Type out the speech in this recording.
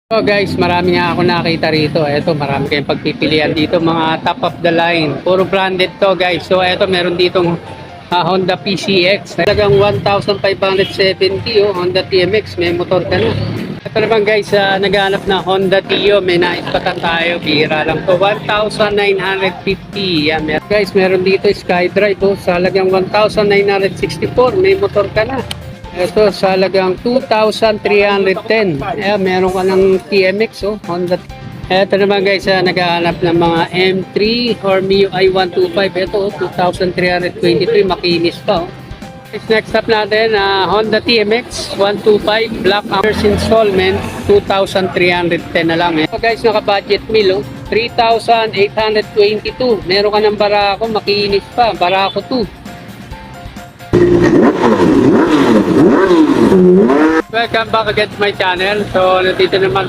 So guys, marami nga ako nakita rito. Ito, marami kayong pagpipilian dito, mga top of the line. Puro branded to guys. So ito, meron ditong Honda PCX. Talagang 1,570 oh, Honda TMX. May motor ka na. Ito naman guys, naghanap na Honda Tio. May naispatan tayo. Bihira lang to. 1,950. Yan. Guys, meron dito SkyDrive. Oh, sa halagang 1,964. May motor ka na. Ito sa halagang 2,310. Meron ka ng TMX, oh, Honda. Ito naman guys, naghahanap ng mga M3 or MIUI 125. Ito, 2,323. Makinis pa. Oh. Next up natin, Honda TMX 125 Black First Installment, 2,310 na lang. Ito guys, naka-budget meal, oh, 3,822. Meron ka ng Barako, makinis pa. Barako 2. Welcome back again to my channel. So, nandito naman